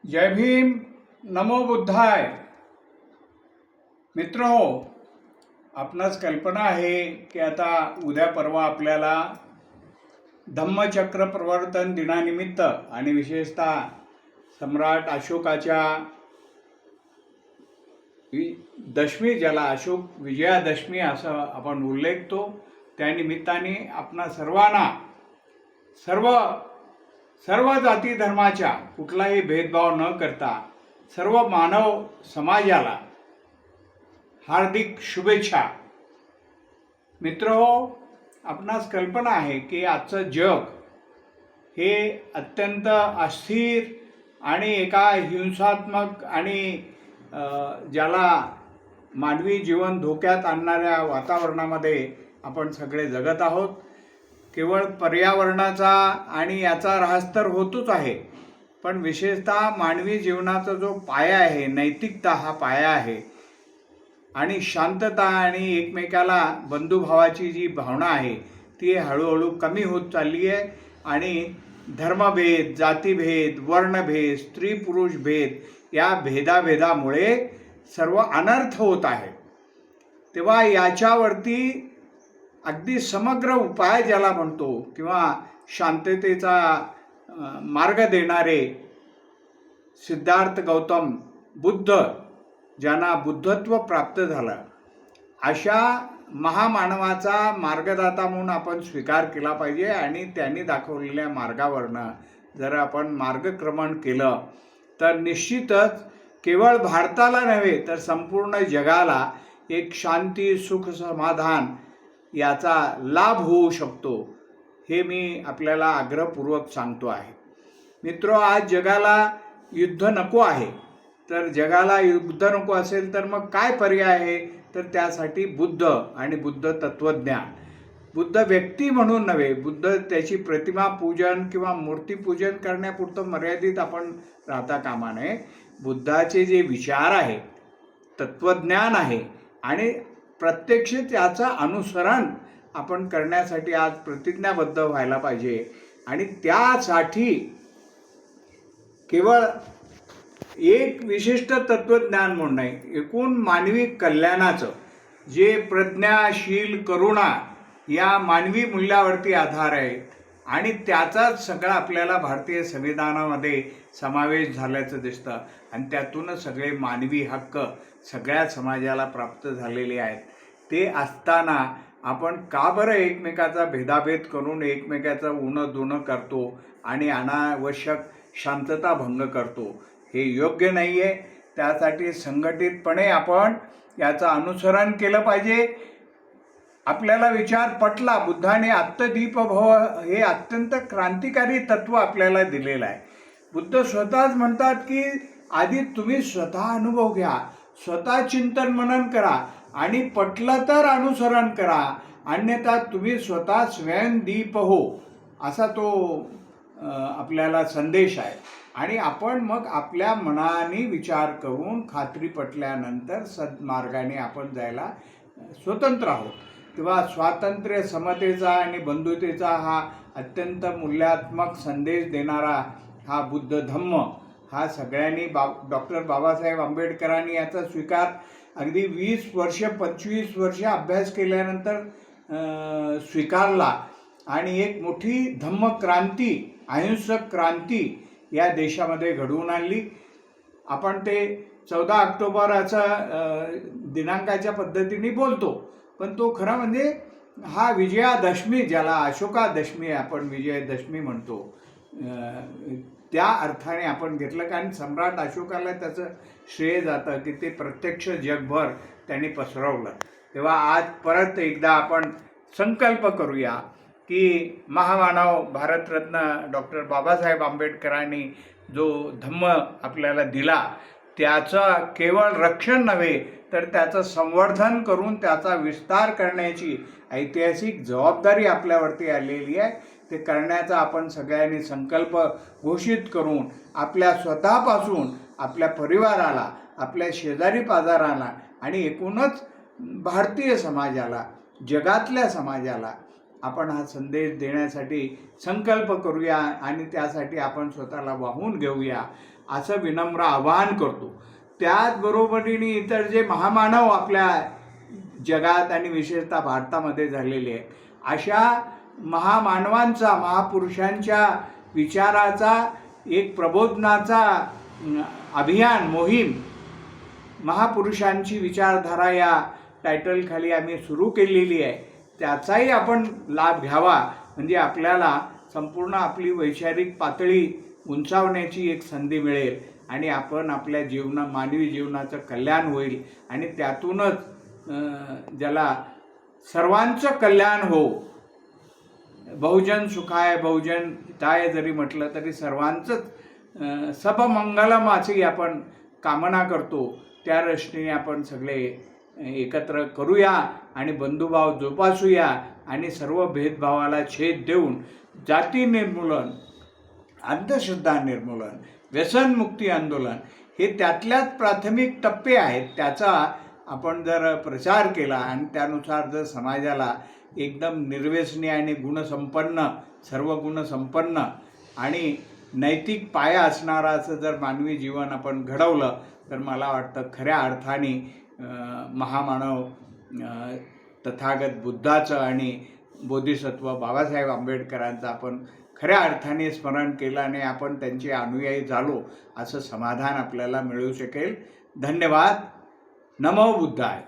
जय भीम. नमो बुद्धाय. मित्रहो, आपणास कल्पना आहे की आता उद्या परवा आपल्याला धम्मचक्र प्रवर्तन दिनानिमित्त आणि विशेषतः सम्राट अशोकाच्या दशमी, ज्याला अशोक विजयादशमी असं आपण उल्लेखतो, त्यानिमित्ताने आपणा सर्वांना सर्व जाती धर्माच्या कुठलाही भेदभाव न करता सर्व मानव समाजाला हार्दिक शुभेच्छा. मित्रहो, आपणास कल्पना आहे की आजचं जग हे अत्यंत अस्थिर आणि एका हिंसात्मक आणि ज्याला मानवी जीवन धोक्यात आणणाऱ्या वातावरणामध्ये आपण सगळे जगत आहोत. केवळ पर्यावरणाचा आणि याचा ऱ्हास तर होतोच आहे, पण विशेषतः मानवी जीवनाचा जो पाया आहे, नैतिकता हा पाया आहे, आणि शांतता आणि एकमेकाला बंधुभावाची जी भावना आहे ती हळूहळू कमी होत चालली आहे. आणि धर्मभेद, जातीभेद, वर्णभेद, स्त्री पुरुष भेद या भेदाभेदामुळे सर्व अनर्थ होत आहे. तेव्हा याच्यावरती अगदी समग्र उपाय ज्याला म्हणतो किंवा शांततेचा मार्ग देणारे सिद्धार्थ गौतम बुद्ध, ज्यांना बुद्धत्व प्राप्त झालं, अशा महामानवाचा मार्गदाता म्हणून आपण स्वीकार केला पाहिजे. आणि त्यांनी दाखवलेल्या मार्गावरनं जर आपण मार्गक्रमण केलं तर निश्चितच केवळ भारताला नव्हे तर संपूर्ण जगाला एक शांती, सुख, समाधान याचा लाभ होऊ शकतो, हे मी आपल्याला आग्रहपूर्वक सांगतो आहे. मित्र, आज जगाला युद्ध नको आहे. तर जगाला युद्ध नको असेल तर मग काय पर्याय आहे? तर त्यासाठी बुद्ध आणि बुद्ध तत्वज्ञान, बुद्ध व्यक्ती म्हणून नव्हे, बुद्ध त्याची प्रतिमा पूजन किंवा मूर्तीपूजन करण्यापुरतं मर्यादित आपण राहता कामा नये. बुद्धाचे जे विचार आहे, तत्वज्ञान आहे, आणि प्रत्यक्ष त्याचं अनुसरण आपण करण्यासाठी आज प्रतिज्ञाबद्ध व्हायला पाहिजे. आणि त्यासाठी केवळ एक विशिष्ट तत्वज्ञान म्हणून नाही, एकूण मानवी कल्याणाचं जे प्रज्ञाशील करुणा या मानवी मूल्यावरती आधार आहे, आणि त्याचाच सगळा आपल्याला भारतीय संविधानामध्ये समावेश झाल्याचं दिसतं. आणि त्यातूनच सगळे मानवी हक्क सगळ्या समाजाला प्राप्त झालेले आहेत. ते असताना आपण का बरं एकमेकाचा भेदाभेद करून एकमेकाचं उणं दुणं करतो आणि अनावश्यक शांतता भंग करतो? हे योग्य नाही आहे. त्यासाठी संघटितपणे आपण याचं अनुसरण केलं पाहिजे. आपल्याला विचार पटला, बुद्धाने आत्मदीपभव हे अत्यंत क्रांतिकारी तत्व आपल्याला दिलेलं आहे. बुद्ध स्वतःच म्हणतात की आधी तुम्ही स्वतः अनुभव घ्या, स्वतः चिंतन मनन करा, आणि पटलं तर अनुसरण करा, अन्यथा तुम्ही स्वतः स्वयंदीप हो, असा तो आपल्याला संदेश आहे. आणि आपण मग आपल्या मनाने विचार करून खात्री पटल्यानंतर सद्मार्गाने आपण जायला स्वतंत्र आहोत. तेव्हा स्वातंत्र्य, समतेचा आणि बंधुतेचा हा अत्यंत मूल्यात्मक संदेश देणारा हा बुद्ध धम्म हा सगळ्यांनी डॉक्टर बाबासाहेब आंबेडकरांनी याचा स्वीकार अगदी 20 वर्ष 25 वर्ष अभ्यास केल्यानंतर स्वीकारला. आणि एक मोठी धम्मक्रांती, अहिंसक क्रांती या देशामध्ये घडवून आणली. आपण ते 14 ऑक्टोबर असं दिनांकाच्या पद्धतीने बोलतो, पण तो खरा म्हणजे हा विजयादशमी, ज्याला अशोकादशमी आपण विजयादशमी म्हणतो, त्या अर्थाने आपण घेतलं. कारण सम्राट अशोकाला त्याचं श्रेय जातं की ते प्रत्यक्ष जगभर त्यांनी पसरवलं. तेव्हा आज परत एकदा आपण संकल्प करूया की महामानव भारतरत्न डॉक्टर बाबासाहेब आंबेडकरांनी जो धम्म आपल्याला दिला त्याचं केवळ रक्षण नव्हे तर त्याचं संवर्धन करून त्याचा विस्तार करण्याची ऐतिहासिक जबाबदारी आपल्यावरती आलेली आहे. ते करण्याचा आपण सगळ्यांनी संकल्प घोषित करून आपल्या स्वतःपासून आपल्या परिवाराला, आपल्या शेजारी पाजाराला आणि एकूणच भारतीय समाजाला, जगातल्या समाजाला आपण हा संदेश देण्यासाठी संकल्प करूया. आणि त्यासाठी आपण स्वतःला वाहून घेऊया. असं विनम्र आवाहन करतो. त्याचबरोबरीने इतर जे महामानव आपल्या जगात आणि विशेषतः भारतामध्ये झालेले आहेत, अशा महामानवांचा, महापुरुषांच्या विचाराचा एक प्रबोधनाचा अभियान, मोहीम, महापुरुषांची विचारधारा या टायटलखाली आम्ही सुरू केलेली आहे. त्याचाही आपण लाभ घ्यावा, म्हणजे आपल्याला संपूर्ण आपली वैचारिक पातळी उंचावण्याची एक संधी मिळेल आणि आपण आपल्या मानवी जीवनाचं कल्याण होईल आणि त्यातूनच ज्याला सर्वांचं कल्याण हो, बहुजन सुखाय बहुजन हिताय जरी म्हटलं तरी सर्वांचंच सबमंगलम अशी आपण कामना करतो. त्या दृष्टीने आपण सगळे एकत्र करूया आणि बंधुभाव जोपासूया आणि सर्व भेदभावाला छेद देऊन जाती निर्मूलन, अंधश्रद्धा निर्मूलन, व्यसनमुक्ती आंदोलन हे त्यातल्याच प्राथमिक टप्पे आहेत. त्याचा आपण जर प्रचार केला आणि त्यानुसार जर समाजाला एकदम निर्व्यसनी आणि गुणसंपन्न, सर्व गुणसंपन्न आणि नैतिक पाया असणारा असं जर मानवी जीवन आपण घडवलं तर मला वाटतं खऱ्या अर्थाने महामानव तथागत बुद्धाचं आणि बोधिसत्व बाबासाहेब आंबेडकरांचं आपण खऱ्या अर्थाने स्मरण केलं आणि आपण त्यांचे अनुयायी झालो असं समाधान आपल्याला मिळू शकेल. धन्यवाद. नमो बुद्धाय.